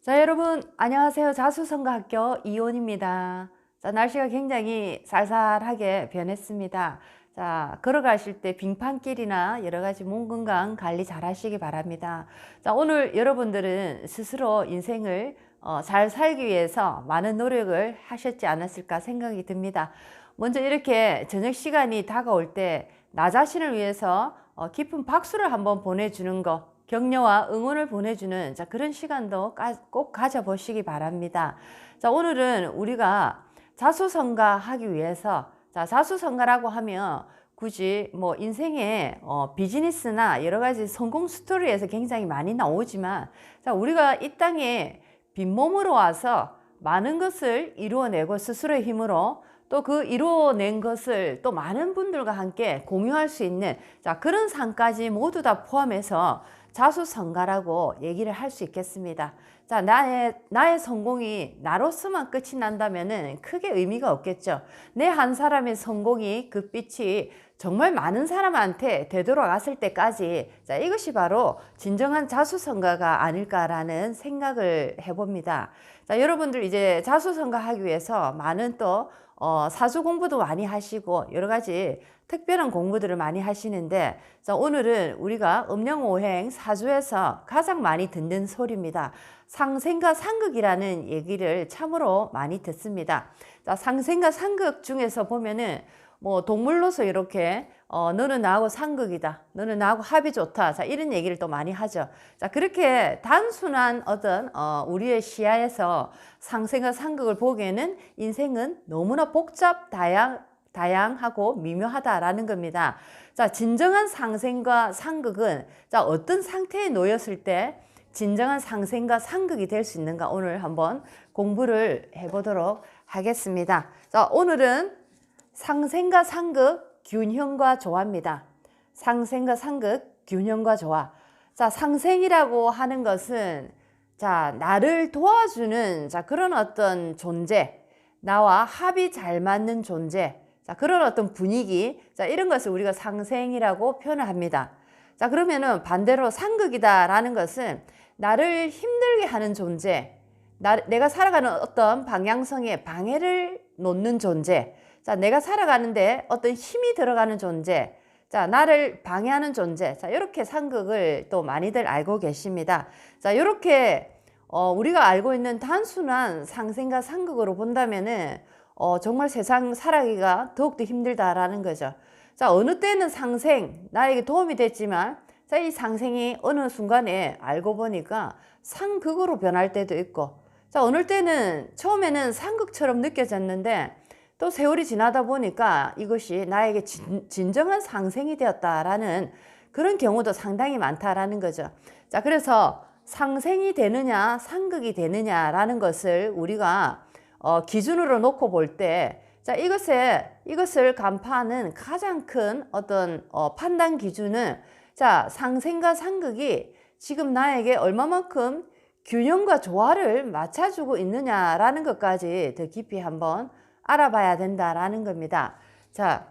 자, 여러분 안녕하세요. 자수성가학교 이온입니다. 자, 날씨가 굉장히 쌀쌀하게 변했습니다. 자, 걸어가실 때 빙판길이나 여러 가지 몸 건강 관리 잘 하시기 바랍니다. 자, 오늘 여러분들은 스스로 인생을 잘 살기 위해서 많은 노력을 하셨지 않았을까 생각이 듭니다. 먼저 이렇게 저녁 시간이 다가올 때 나 자신을 위해서 깊은 박수를 한번 보내주는 거, 격려와 응원을 보내주는 그런 시간도 꼭 가져보시기 바랍니다. 자, 오늘은 우리가 자수성가하기 위해서, 자수성가라고 하면 굳이 뭐 인생의 비즈니스나 여러 가지 성공 스토리에서 굉장히 많이 나오지만, 우리가 이 땅에 빈몸으로 와서 많은 것을 이루어내고 스스로의 힘으로 또 그 이루어낸 것을 또 많은 분들과 함께 공유할 수 있는 그런 삶까지 모두 다 포함해서 자수성가라고 얘기를 할 수 있겠습니다. 자, 나의 성공이 나로서만 끝이 난다면은 크게 의미가 없겠죠. 내 한 사람의 성공이 그 빛이 정말 많은 사람한테 되돌아갔을 때까지, 이것이 바로 진정한 자수성가가 아닐까라는 생각을 해봅니다. 자, 여러분들 이제 자수성가하기 위해서 많은 또 사주 공부도 많이 하시고 여러 가지 특별한 공부들을 많이 하시는데, 자, 오늘은 우리가 음령오행 사주에서 가장 많이 듣는 소리입니다. 상생과 상극이라는 얘기를 참으로 많이 듣습니다. 자, 상생과 상극 중에서 보면은 뭐 동물로서 이렇게 너는 나하고 상극이다, 너는 나하고 합이 좋다, 자, 이런 얘기를 또 많이 하죠. 자, 그렇게 단순한 어떤 우리의 시야에서 상생과 상극을 보기에는 인생은 너무나 다양하고 미묘하다라는 겁니다. 자, 진정한 상생과 상극은 어떤 상태에 놓였을 때 진정한 상생과 상극이 될 수 있는가, 오늘 한번 공부를 해보도록 하겠습니다. 자, 오늘은 상생과 상극 균형과 조화입니다. 상생과 상극 균형과 조화. 자, 상생이라고 하는 것은 나를 도와주는 그런 어떤 존재, 나와 합이 잘 맞는 존재, 그런 어떤 분위기, 이런 것을 우리가 상생이라고 표현을 합니다. 자, 그러면은 반대로 상극이다라는 것은 나를 힘들게 하는 존재, 내가 살아가는 어떤 방향성에 방해를 놓는 존재, 내가 살아가는데 어떤 힘이 들어가는 존재, 나를 방해하는 존재, 이렇게 상극을 또 많이들 알고 계십니다. 자, 이렇게 우리가 알고 있는 단순한 상생과 상극으로 본다면은 정말 세상 살아가기가 더욱더 힘들다라는 거죠. 자, 어느 때는 상생, 나에게 도움이 됐지만, 이 상생이 어느 순간에 알고 보니까 상극으로 변할 때도 있고, 어느 때는 처음에는 상극처럼 느껴졌는데 또 세월이 지나다 보니까 이것이 나에게 진정한 상생이 되었다라는 그런 경우도 상당히 많다라는 거죠. 자, 그래서 상생이 되느냐 상극이 되느냐라는 것을 우리가 기준으로 놓고 볼 때, 이것을 간파하는 가장 큰 어떤 판단 기준은, 상생과 상극이 지금 나에게 얼마만큼 균형과 조화를 맞춰주고 있느냐라는 것까지 더 깊이 한번 알아봐야 된다라는 겁니다. 자,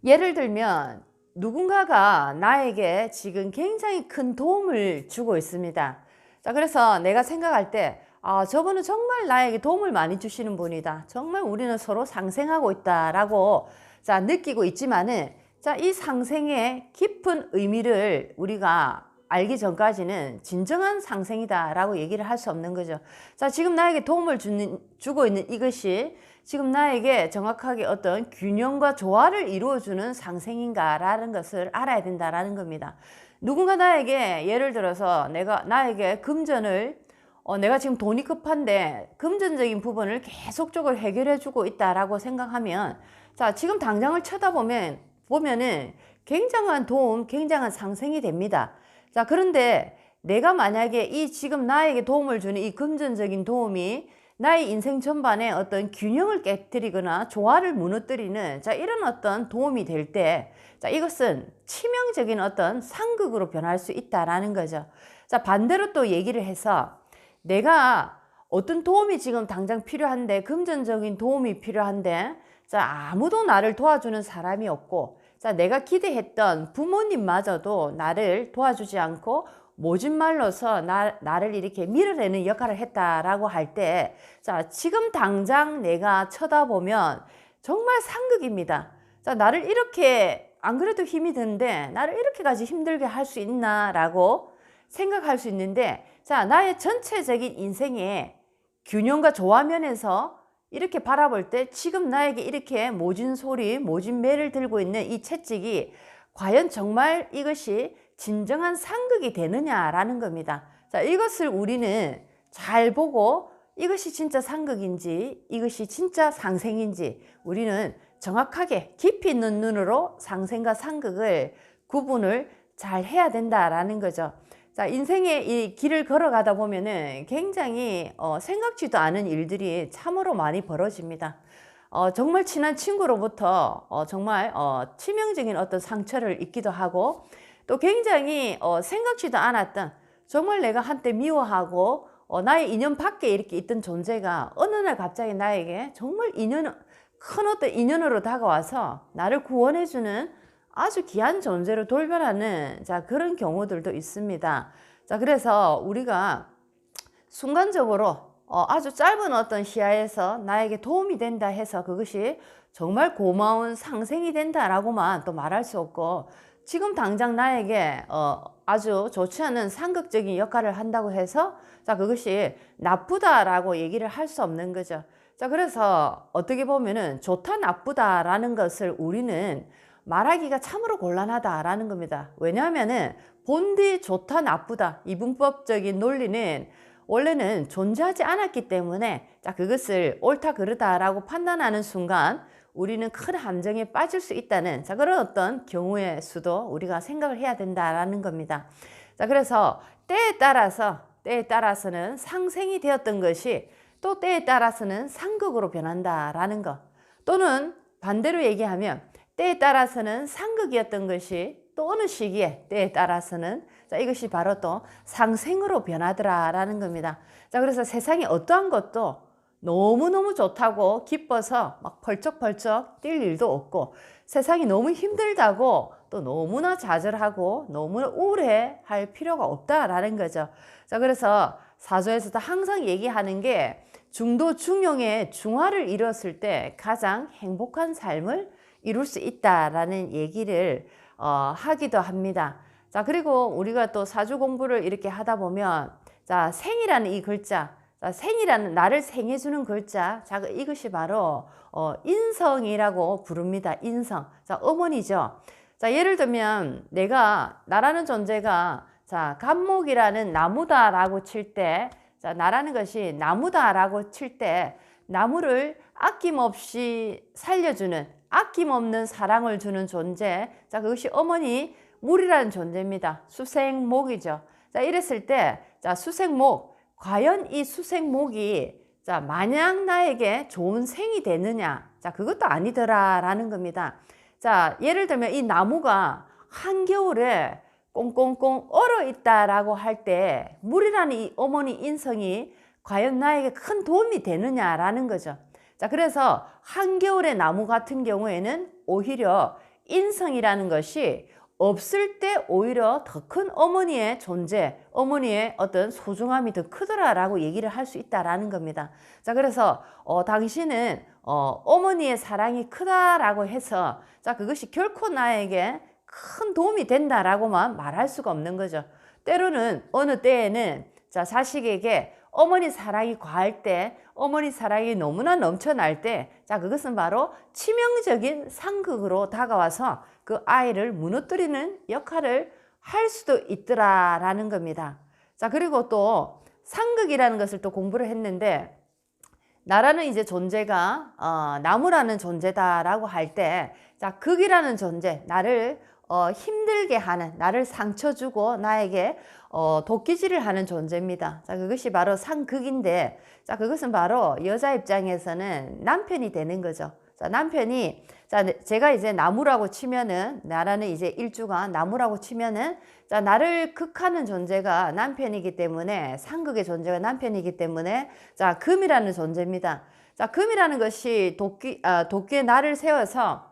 예를 들면 누군가가 나에게 지금 굉장히 큰 도움을 주고 있습니다. 자, 그래서 내가 생각할 때 저분은 정말 나에게 도움을 많이 주시는 분이다, 정말 우리는 서로 상생하고 있다라고 느끼고 있지만은, 이 상생의 깊은 의미를 우리가 알기 전까지는 진정한 상생이다 라고 얘기를 할 수 없는 거죠. 자, 지금 나에게 도움을 주고 있는 이것이 지금 나에게 정확하게 어떤 균형과 조화를 이루어주는 상생인가 라는 것을 알아야 된다라는 겁니다. 누군가 나에게 예를 들어서 나에게 금전을 내가 지금 돈이 급한데 금전적인 부분을 계속적으로 해결해 주고 있다라고 생각하면, 지금 당장을 보면은 굉장한 도움, 굉장한 상생이 됩니다. 자, 그런데 내가 만약에 이 지금 나에게 도움을 주는 이 금전적인 도움이 나의 인생 전반에 어떤 균형을 깨뜨리거나 조화를 무너뜨리는 이런 어떤 도움이 될 때, 이것은 치명적인 어떤 상극으로 변할 수 있다라는 거죠. 자, 반대로 또 얘기를 해서 내가 어떤 도움이 지금 당장 필요한데, 금전적인 도움이 필요한데, 아무도 나를 도와주는 사람이 없고, 내가 기대했던 부모님마저도 나를 도와주지 않고 모진말로서 나를 이렇게 밀어내는 역할을 했다라고 할 때, 자, 지금 당장 내가 쳐다보면 정말 상극입니다. 자, 나를 이렇게, 안 그래도 힘이 드는데, 나를 이렇게까지 힘들게 할 수 있나라고 생각할 수 있는데, 자, 나의 전체적인 인생의 균형과 조화면에서 이렇게 바라볼 때, 지금 나에게 이렇게 모진 소리, 모진 매를 들고 있는 이 채찍이 과연 정말 이것이 진정한 상극이 되느냐라는 겁니다. 자, 이것을 우리는 잘 보고 이것이 진짜 상극인지 이것이 진짜 상생인지 우리는 정확하게 깊이 있는 눈으로 상생과 상극을 구분을 잘 해야 된다라는 거죠. 자, 인생의 이 길을 걸어가다 보면은 굉장히 생각지도 않은 일들이 참으로 많이 벌어집니다. 정말 친한 친구로부터 정말 치명적인 어떤 상처를 입기도 하고, 또 굉장히 생각지도 않았던, 정말 내가 한때 미워하고 나의 인연 밖에 이렇게 있던 존재가 어느 날 갑자기 나에게 정말 큰 어떤 인연으로 다가와서 나를 구원해주는 아주 귀한 존재로 돌변하는, 자, 그런 경우들도 있습니다. 자, 그래서 우리가 순간적으로 아주 짧은 어떤 시야에서 나에게 도움이 된다 해서 그것이 정말 고마운 상생이 된다라고만 또 말할 수 없고, 지금 당장 나에게 아주 좋지 않은 상극적인 역할을 한다고 해서 자, 그것이 나쁘다라고 얘기를 할 수 없는 거죠. 자, 그래서 어떻게 보면은 좋다 나쁘다라는 것을 우리는 말하기가 참으로 곤란하다라는 겁니다. 왜냐하면은 본디 좋다 나쁘다 이분법적인 논리는 원래는 존재하지 않았기 때문에, 자, 그것을 옳다 그르다라고 판단하는 순간 우리는 큰 함정에 빠질 수 있다는, 자, 그런 어떤 경우의 수도 우리가 생각을 해야 된다라는 겁니다. 자, 그래서 때에 따라서는 상생이 되었던 것이 또 때에 따라서는 상극으로 변한다라는 것, 또는 반대로 얘기하면 때에 따라서는 상극이었던 것이 또 어느 시기에 때에 따라서는, 자, 이것이 바로 또 상생으로 변하더라라는 겁니다. 자, 그래서 세상에 어떠한 것도 너무너무 좋다고 기뻐서 막 펄쩍펄쩍 뛸 일도 없고, 세상이 너무 힘들다고 또 너무나 좌절하고 너무나 우울해할 필요가 없다라는 거죠. 자, 그래서 사조에서도 항상 얘기하는 게 중도 중용의 중화를 이뤘을 때 가장 행복한 삶을 이룰 수 있다라는 얘기를 하기도 합니다. 자, 그리고 우리가 또 사주 공부를 이렇게 하다 보면, 자, 생이라는 이 글자, 자, 생이라는 나를 생해주는 글자, 자, 이것이 바로 인성이라고 부릅니다. 인성. 자, 어머니죠. 자, 예를 들면 나라는 존재가, 자, 갑목이라는 나무다라고 칠 때, 자, 나라는 것이 나무다라고 칠 때 나무를 아낌없이 살려주는, 아낌없는 사랑을 주는 존재, 자, 그것이 어머니 물이라는 존재입니다. 수생목이죠. 자, 이랬을 때, 자, 수생목, 과연 이 수생목이, 자, 마냥 나에게 좋은 생이 되느냐? 자, 그것도 아니더라라는 겁니다. 자, 예를 들면 이 나무가 한겨울에 꽁꽁꽁 얼어 있다라고 할 때 물이라는 이 어머니 인성이 과연 나에게 큰 도움이 되느냐라는 거죠. 자, 그래서 한겨울의 나무 같은 경우에는 오히려 인성이라는 것이 없을 때 오히려 더 큰 어머니의 존재, 어머니의 어떤 소중함이 더 크더라라고 얘기를 할 수 있다라는 겁니다. 자, 그래서 당신은 어머니의 사랑이 크다라고 해서, 자, 그것이 결코 나에게 큰 도움이 된다라고만 말할 수가 없는 거죠. 때로는 어느 때에는, 자, 자식에게 어머니 사랑이 과할 때, 어머니 사랑이 너무나 넘쳐날 때, 자, 그것은 바로 치명적인 상극으로 다가와서 그 아이를 무너뜨리는 역할을 할 수도 있더라라는 겁니다. 자, 그리고 또 상극이라는 것을 또 공부를 했는데, 나라는 이제 존재가 나무라는 존재다라고 할 때, 자, 극이라는 존재, 나를 힘들게 하는, 나를 상처 주고 나에게 도끼질을 하는 존재입니다. 자, 그것이 바로 상극인데, 자, 그것은 바로 여자 입장에서는 남편이 되는 거죠. 자, 남편이, 자, 제가 이제 나무라고 치면은, 나라는 이제 일주가 나무라고 치면은, 자, 나를 극하는 존재가 남편이기 때문에, 상극의 존재가 남편이기 때문에, 자, 금이라는 존재입니다. 자, 금이라는 것이 도끼에 날을 세워서,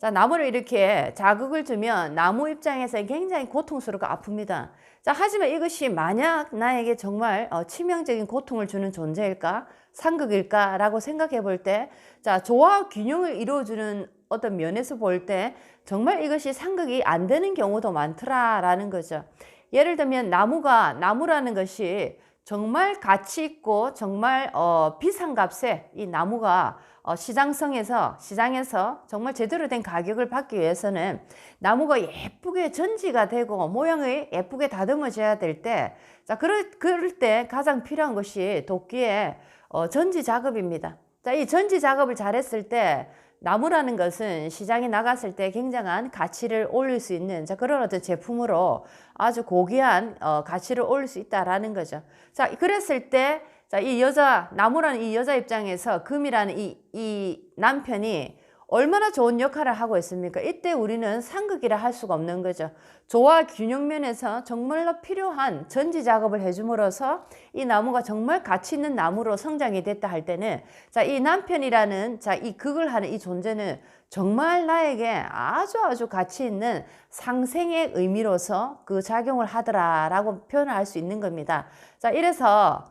자, 나무를 이렇게 자극을 주면 나무 입장에서 굉장히 고통스럽고 아픕니다. 자, 하지만 이것이 만약 나에게 정말 치명적인 고통을 주는 존재일까? 상극일까? 라고 생각해 볼 때, 자, 조화 균형을 이루어주는 어떤 면에서 볼 때 정말 이것이 상극이 안 되는 경우도 많더라라는 거죠. 예를 들면 나무라는 것이 정말 가치 있고 정말 비싼 값에 이 나무가 시장에서 정말 제대로 된 가격을 받기 위해서는 나무가 예쁘게 전지가 되고 모양이 예쁘게 다듬어져야 될 때, 자, 그럴 때 가장 필요한 것이 도끼의 전지 작업입니다. 자, 이 전지 작업을 잘했을 때 나무라는 것은 시장에 나갔을 때 굉장한 가치를 올릴 수 있는, 자, 그런 어떤 제품으로 아주 고귀한 가치를 올릴 수 있다라는 거죠. 자, 그랬을 때, 자, 나무라는 이 여자 입장에서 금이라는 이 남편이 얼마나 좋은 역할을 하고 있습니까? 이때 우리는 상극이라 할 수가 없는 거죠. 조화 균형 면에서 정말로 필요한 전지 작업을 해줌으로써 이 나무가 정말 가치 있는 나무로 성장이 됐다 할 때는, 자, 이 남편이라는, 자, 이 극을 하는 이 존재는 정말 나에게 아주 가치 있는 상생의 의미로서 그 작용을 하더라라고 표현을 할 수 있는 겁니다. 자, 이래서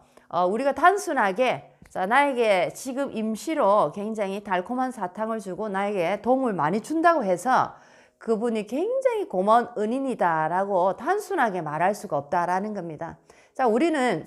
우리가 단순하게, 자, 나에게 지금 임시로 굉장히 달콤한 사탕을 주고 나에게 도움을 많이 준다고 해서 그분이 굉장히 고마운 은인이다라고 단순하게 말할 수가 없다라는 겁니다. 자, 우리는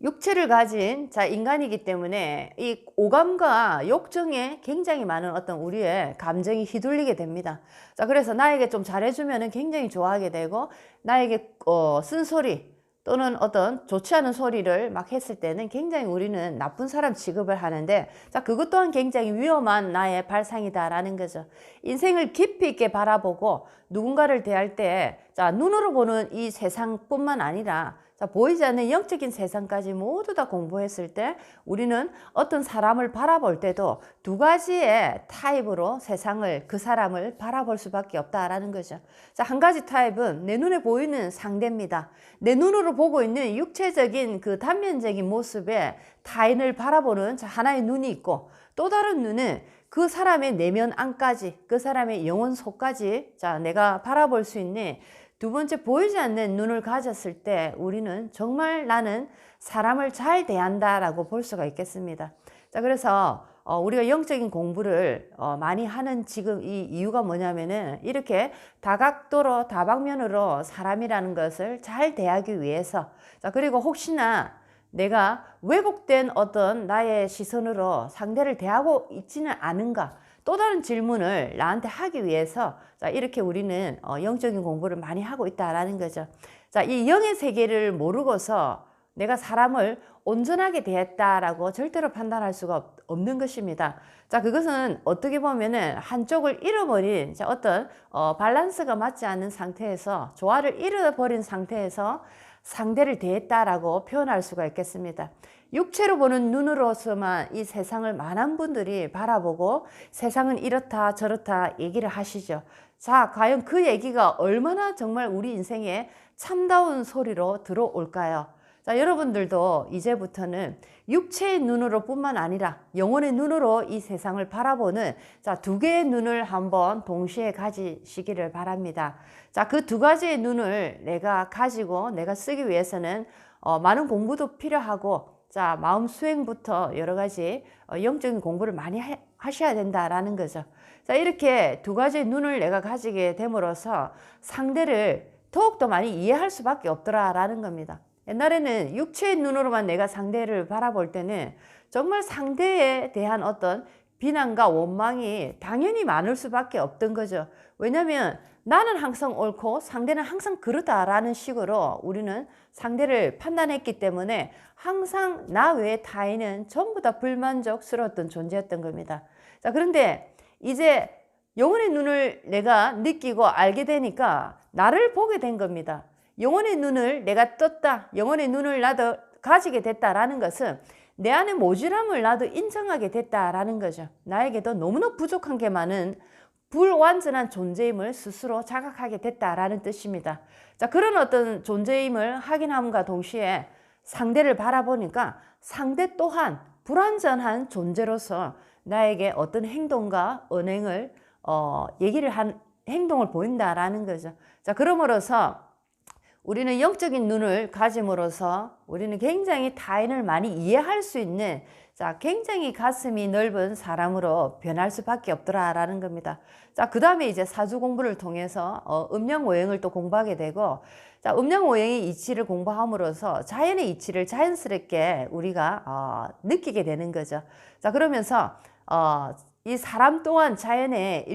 육체를 가진, 자, 인간이기 때문에 이 오감과 욕정에 굉장히 많은 어떤 우리의 감정이 휘둘리게 됩니다. 자, 그래서 나에게 좀 잘해주면 굉장히 좋아하게 되고, 나에게 쓴소리 또는 어떤 좋지 않은 소리를 막 했을 때는 굉장히 우리는 나쁜 사람 취급을 하는데, 자, 그것 또한 굉장히 위험한 나의 발상이다라는 거죠. 인생을 깊이 있게 바라보고 누군가를 대할 때, 자, 눈으로 보는 이 세상뿐만 아니라, 자, 보이지 않는 영적인 세상까지 모두 다 공부했을 때 우리는 어떤 사람을 바라볼 때도 두 가지의 타입으로 그 사람을 바라볼 수밖에 없다라는 거죠. 자, 한 가지 타입은 내 눈에 보이는 상대입니다. 내 눈으로 보고 있는 육체적인 그 단면적인 모습에 타인을 바라보는, 자, 하나의 눈이 있고, 또 다른 눈은 그 사람의 내면 안까지, 그 사람의 영혼 속까지, 자, 내가 바라볼 수 있는 두 번째, 보이지 않는 눈을 가졌을 때 우리는 정말 나는 사람을 잘 대한다라고 볼 수가 있겠습니다. 자, 그래서 우리가 영적인 공부를 많이 하는 지금 이 이유가 뭐냐면은 이렇게 다각도로 다방면으로 사람이라는 것을 잘 대하기 위해서, 자, 그리고 혹시나 내가 왜곡된 어떤 나의 시선으로 상대를 대하고 있지는 않은가, 또 다른 질문을 나한테 하기 위해서, 자, 이렇게 우리는 영적인 공부를 많이 하고 있다라는 거죠. 자, 이 영의 세계를 모르고서 내가 사람을 온전하게 대했다라고 절대로 판단할 수가 없는 것입니다. 자, 그것은 어떻게 보면은 한쪽을 잃어버린, 자, 어떤 밸런스가 맞지 않는 상태에서, 조화를 잃어버린 상태에서 상대를 대했다라고 표현할 수가 있겠습니다. 육체로 보는 눈으로서만 이 세상을 많은 분들이 바라보고 세상은 이렇다 저렇다 얘기를 하시죠. 자, 과연 그 얘기가 얼마나 정말 우리 인생에 참다운 소리로 들어올까요? 자, 여러분들도 이제부터는 육체의 눈으로 뿐만 아니라 영혼의 눈으로 이 세상을 바라보는, 자, 두 개의 눈을 한번 동시에 가지시기를 바랍니다. 자, 그 두 가지의 눈을 내가 가지고 내가 쓰기 위해서는 많은 공부도 필요하고, 자, 마음 수행부터 여러 가지 영적인 공부를 많이 하셔야 된다라는 거죠. 자, 이렇게 두 가지의 눈을 내가 가지게 됨으로써 상대를 더욱더 많이 이해할 수밖에 없더라라는 겁니다. 옛날에는 육체의 눈으로만 내가 상대를 바라볼 때는 정말 상대에 대한 어떤 비난과 원망이 당연히 많을 수밖에 없던 거죠. 왜냐하면 나는 항상 옳고 상대는 항상 그러다라는 식으로 우리는 상대를 판단했기 때문에 항상 나 외의 타인은 전부 다 불만족스러웠던 존재였던 겁니다. 자, 그런데 이제 영혼의 눈을 내가 느끼고 알게 되니까 나를 보게 된 겁니다. 영혼의 눈을 내가 떴다, 영혼의 눈을 나도 가지게 됐다라는 것은 내 안의 모질함을 나도 인정하게 됐다라는 거죠. 나에게도 너무나 부족한 게 많은 불완전한 존재임을 스스로 자각하게 됐다라는 뜻입니다. 자, 그런 어떤 존재임을 확인함과 동시에 상대를 바라보니까 상대 또한 불완전한 존재로서 나에게 어떤 행동과 언행을 얘기를 한 행동을 보인다라는 거죠. 자, 그러므로서 우리는 영적인 눈을 가짐으로써 우리는 굉장히 타인을 많이 이해할 수 있는 자, 굉장히 가슴이 넓은 사람으로 변할 수밖에 없더라라는 겁니다. 자, 그 다음에 이제 사주 공부를 통해서 음양오행을 또 공부하게 되고, 자, 음양오행의 이치를 공부함으로써 자연의 이치를 자연스럽게 우리가 느끼게 되는 거죠. 자, 그러면서 이 사람 또한 자연의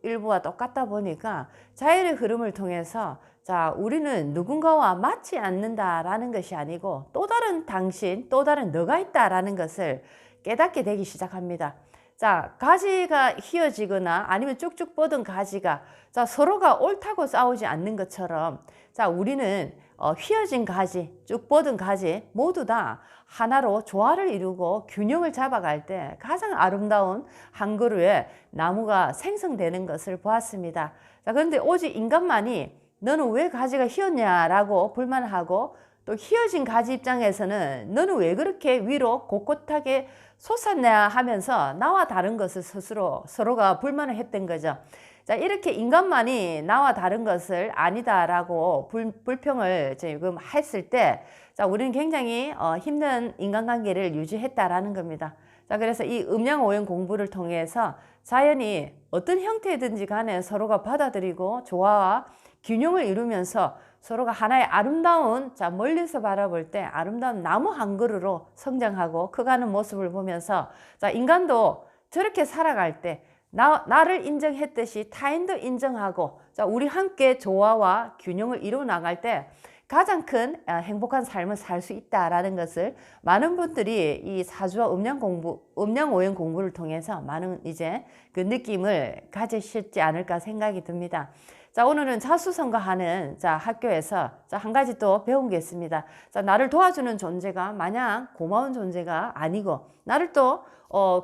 일부와 똑같다 보니까 자연의 흐름을 통해서 자, 우리는 누군가와 맞지 않는다라는 것이 아니고 또 다른 당신, 또 다른 너가 있다라는 것을 깨닫게 되기 시작합니다. 자, 가지가 휘어지거나 아니면 쭉쭉 뻗은 가지가 자, 서로가 옳다고 싸우지 않는 것처럼 자, 우리는 휘어진 가지, 쭉 뻗은 가지 모두 다 하나로 조화를 이루고 균형을 잡아갈 때 가장 아름다운 한 그루의 나무가 생성되는 것을 보았습니다. 자, 그런데 오직 인간만이 너는 왜 가지가 휘었냐라고 불만하고 또 휘어진 가지 입장에서는 너는 왜 그렇게 위로 곳곳하게 솟았냐 하면서 나와 다른 것을 스스로 서로가 불만을 했던 거죠. 자, 이렇게 인간만이 나와 다른 것을 아니다라고 불평을 지금 했을 때 자, 우리는 굉장히 힘든 인간관계를 유지했다라는 겁니다. 자, 그래서 이 음양오행 공부를 통해서 자연이 어떤 형태든지 간에 서로가 받아들이고 조화와 균형을 이루면서 서로가 하나의 아름다운 자, 멀리서 바라볼 때 아름다운 나무 한 그루로 성장하고 커가는 모습을 보면서 자, 인간도 저렇게 살아갈 때 나를 인정했듯이 타인도 인정하고 자, 우리 함께 조화와 균형을 이루어 나갈 때 가장 큰 행복한 삶을 살 수 있다라는 것을 많은 분들이 이 사주와 음양오행 공부를 통해서 많은 이제 그 느낌을 가지셨지 않을까 생각이 듭니다. 자, 오늘은 자수성가하는 자, 학교에서 자, 한 가지 또 배운 게 있습니다. 자, 나를 도와주는 존재가 마냥 고마운 존재가 아니고 나를 또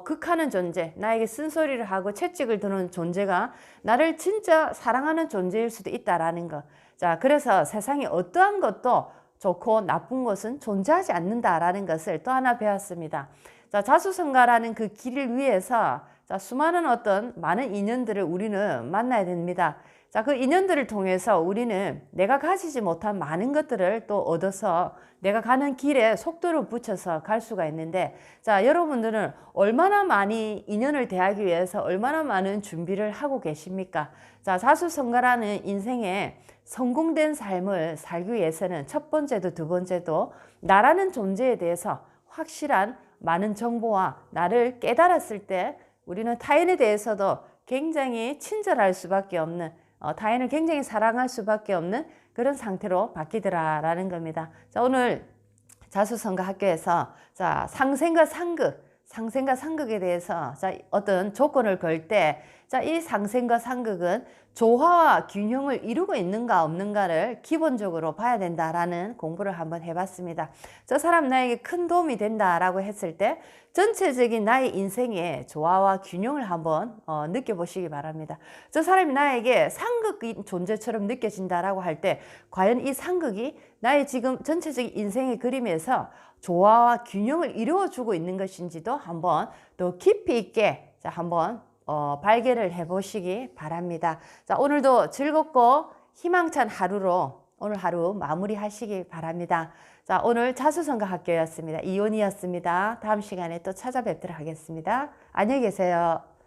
극하는 존재, 나에게 쓴소리를 하고 채찍을 드는 존재가 나를 진짜 사랑하는 존재일 수도 있다라는 것. 자, 그래서 세상에 어떠한 것도 좋고 나쁜 것은 존재하지 않는다라는 것을 또 하나 배웠습니다. 자, 자수성가라는 그 길을 위해서 자, 수많은 많은 인연들을 우리는 만나야 됩니다. 자, 그 인연들을 통해서 우리는 내가 가지지 못한 많은 것들을 또 얻어서 내가 가는 길에 속도를 붙여서 갈 수가 있는데 자, 여러분들은 얼마나 많이 인연을 대하기 위해서 얼마나 많은 준비를 하고 계십니까? 자, 자수성가라는 인생에 성공된 삶을 살기 위해서는 첫 번째도 두 번째도 나라는 존재에 대해서 확실한 많은 정보와 나를 깨달았을 때 우리는 타인에 대해서도 굉장히 친절할 수밖에 없는 타인을 굉장히 사랑할 수밖에 없는 그런 상태로 바뀌더라라는 겁니다. 자, 오늘 자수성가 학교에서 자, 상생과 상극에 대해서 자, 어떤 조건을 걸 때 자, 이 상생과 상극은 조화와 균형을 이루고 있는가 없는가를 기본적으로 봐야 된다라는 공부를 한번 해봤습니다. 저 사람 나에게 큰 도움이 된다라고 했을 때 전체적인 나의 인생의 조화와 균형을 한번 느껴보시기 바랍니다. 저 사람이 나에게 상극인 존재처럼 느껴진다라고 할 때 과연 이 상극이 나의 지금 전체적인 인생의 그림에서 조화와 균형을 이루어주고 있는 것인지도 한번 더 깊이 있게 자, 한번 발견을 해보시기 바랍니다. 자, 오늘도 즐겁고 희망찬 하루로 오늘 하루 마무리하시기 바랍니다. 자, 오늘 자수성가 학교였습니다. 이온이었습니다. 다음 시간에 또 찾아뵙도록 하겠습니다. 안녕히 계세요.